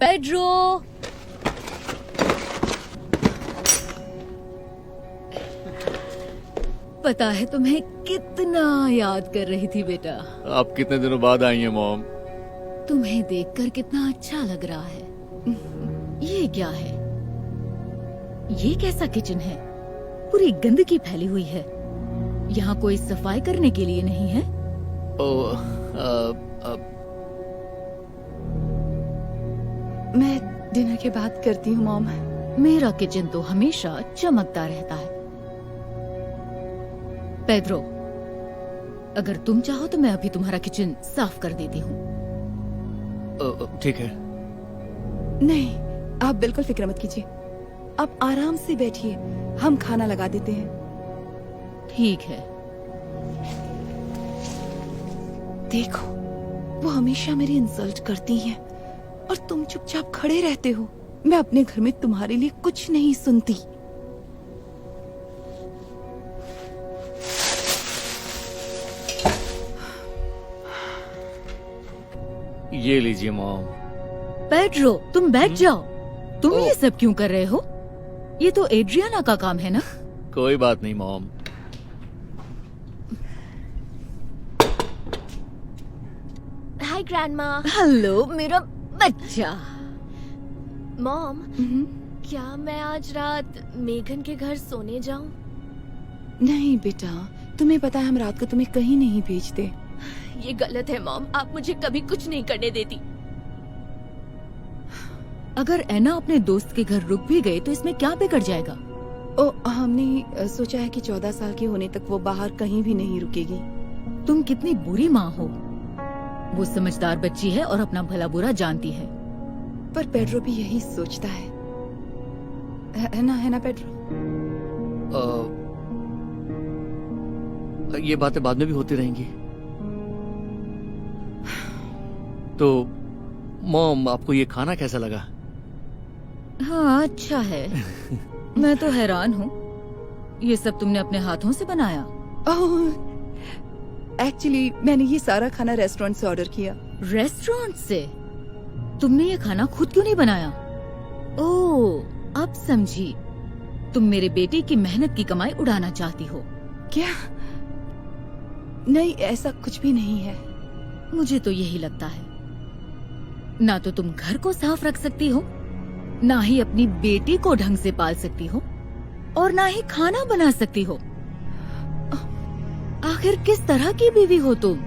Pedro, पता है तुम्हें कितना याद कर रही थी बेटा। आप कितने दिनों बाद आई हैं मॉम? तुम्हें देखकर कितना अच्छा लग रहा है। ये क्या है? ये कैसा किचन है? पूरी गंदगी फैली हुई है। यहाँ कोई सफाई करने के लिए नहीं है? मैं डिनर के बाद करती हूँ मॉम। मेरा किचन तो हमेशा चमकता रहता है। पेड्रो, अगर तुम चाहो तो मैं अभी तुम्हारा किचन साफ कर देती हूँ। ठीक है। नहीं, आप बिल्कुल फिक्र मत कीजिए। आप आराम से बैठिए, हम खाना लगा देते हैं। ठीक है। देखो, वो हमेशा मेरी इंसल्ट करती हैं और तुम चुपचाप खड़े रहते हो। मैं अपने घर में तुम्हारे लिए कुछ नहीं सुनती। ये लीजिए मॉम। पेड्रो, तुम बैठ जाओ। तुम ये सब क्यों कर रहे हो? ये तो एड्रियाना का काम है ना? कोई बात नहीं मॉम। हाय ग्रैंडमा। हेलो मेरा बच्चा। मॉम, क्या मैं आज रात मेघन के घर सोने जाऊं? नहीं बेटा, तुम्हें पता है हम रात को तुम्हें कहीं नहीं भेजते। ये गलत है मॉम, आप मुझे कभी कुछ नहीं करने देती। अगर ऐना अपने दोस्त के घर रुक भी गए तो इसमें क्या बिगड़ जाएगा? हमने सोचा है कि 14 साल के होने तक वो बाहर कहीं भी नहीं रुकेगी। तुम कितनी बुरी माँ हो। वो समझदार बच्ची है और अपना भला बुरा जानती है। पर पेड्रो भी यही सोचता है ना पेड्रो? ये बातें बाद में भी होती रहेंगी। तो मॉम, आपको ये खाना कैसा लगा? हाँ, अच्छा है। मैं तो हैरान हूँ, ये सब तुमने अपने हाथों से बनाया? एक्चुअली मैंने ये सारा खाना रेस्टोरेंट से ऑर्डर किया। रेस्टोरेंट से? तुमने ये खाना खुद क्यों नहीं बनाया? ओह, अब समझी। तुम मेरे बेटे की मेहनत की कमाई उड़ाना चाहती हो। क्या? नहीं, ऐसा कुछ भी नहीं है। मुझे तो यही लगता है। ना तो तुम घर को साफ रख सकती हो, ना ही अपनी बेटी को ढंग से पाल सकती हो, और ना ही खाना बना सकती हो। आखिर किस तरह की बीवी हो तुम?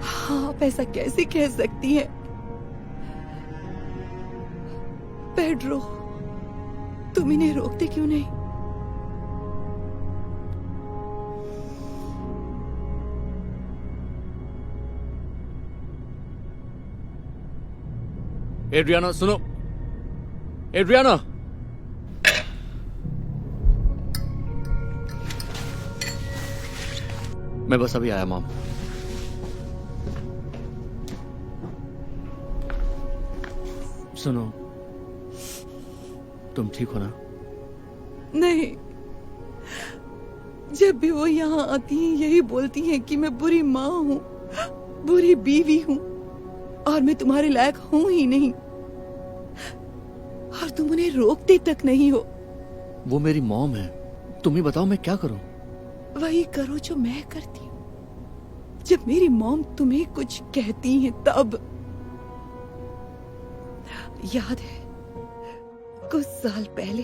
हाँ, आप ऐसा कैसे कह सकती हैं? पेड्रो, तुम इन्हें रोकते क्यों नहीं? एड्रियाना, सुनो। एड्रियाना, मैं बस अभी आया मॉम। सुनो, तुम ठीक हो ना? नहीं, जब भी वो यहाँ आती हैं यही बोलती हैं कि मैं बुरी माँ हूँ, बुरी बीवी हूँ और मैं तुम्हारे लायक हूँ ही नहीं, और तुम उन्हें रोकते तक नहीं हो। वो मेरी मॉम है, तुम ही बताओ मैं क्या करूं? वही करो जो मैं करती हूँ। जब मेरी मॉम तुम्हें कुछ कहती है तब। याद है कुछ साल पहले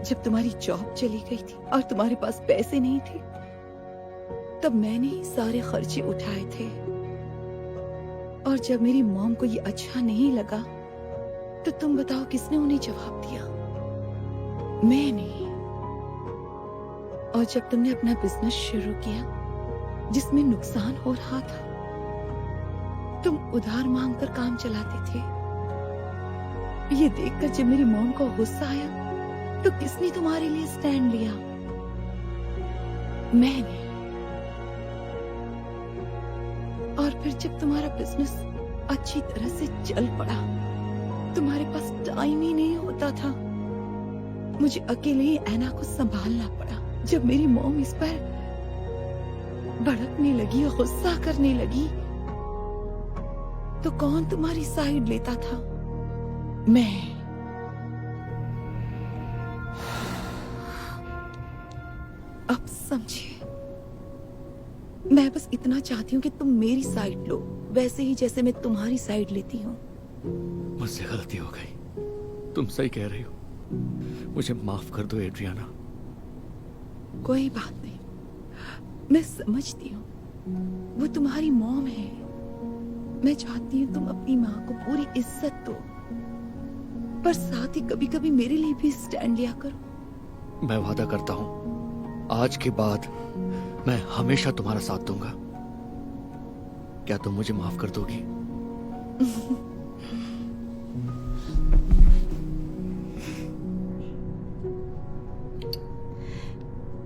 जब तुम्हारी जॉब चली गई थी और तुम्हारे पास पैसे नहीं थे, तब मैंने ही सारे खर्चे उठाए थे। और जब मेरी मॉम को ये अच्छा नहीं लगा तो तुम बताओ किसने उन्हें जवाब दिया? मैंने। और जब तुमने अपना बिजनेस शुरू किया जिसमें नुकसान हो रहा था, तुम उधार मांगकर काम चलाते थे। ये देखकर जब मेरी मॉम को गुस्सा आया तो किसने तुम्हारे लिए स्टैंड लिया? मैंने। और फिर जब तुम्हारा बिजनेस अच्छी तरह से चल पड़ा, तुम्हारे पास टाइम ही नहीं होता था। मुझे अकेले ही ऐना को संभालना पड़ा। जब मेरी मॉम इस पर भड़कने लगी और गुस्सा करने लगी तो कौन तुम्हारी साइड लेता था? मैं। अब समझिए, मैं बस इतना चाहती हूँ कि तुम मेरी साइड लो, वैसे ही जैसे मैं तुम्हारी साइड लेती हूँ। मुझसे गलती हो गई, तुम सही कह रही हो। मुझे माफ कर दो एड्रियाना। कोई बात नहीं, मैं समझती हूँ, वो तुम्हारी मॉम है। मैं चाहती हूँ तुम अपनी माँ को पूरी इज्जत दो, पर साथ ही कभी कभी मेरे लिए भी स्टैंड लिया करो। मैं वादा करता हूँ, आज के बाद मैं हमेशा तुम्हारा साथ दूंगा। क्या तुम मुझे माफ कर दोगी?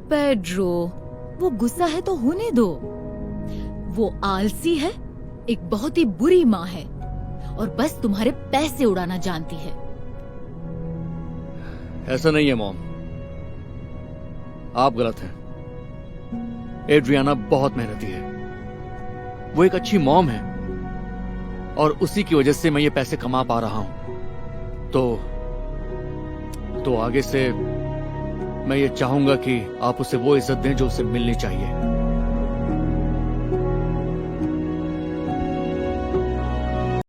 पेड्रो, वो गुस्सा है तो होने दो। वो आलसी है, एक बहुत ही बुरी माँ है और बस तुम्हारे पैसे उड़ाना जानती है। ऐसा नहीं है मॉम, आप गलत हैं। एड्रियाना बहुत मेहनती है, वो एक अच्छी मॉम है और उसी की वजह से मैं ये पैसे कमा पा रहा हूं। तो आगे से मैं ये चाहूंगा कि आप उसे वो इज्जत दें जो उसे मिलनी चाहिए।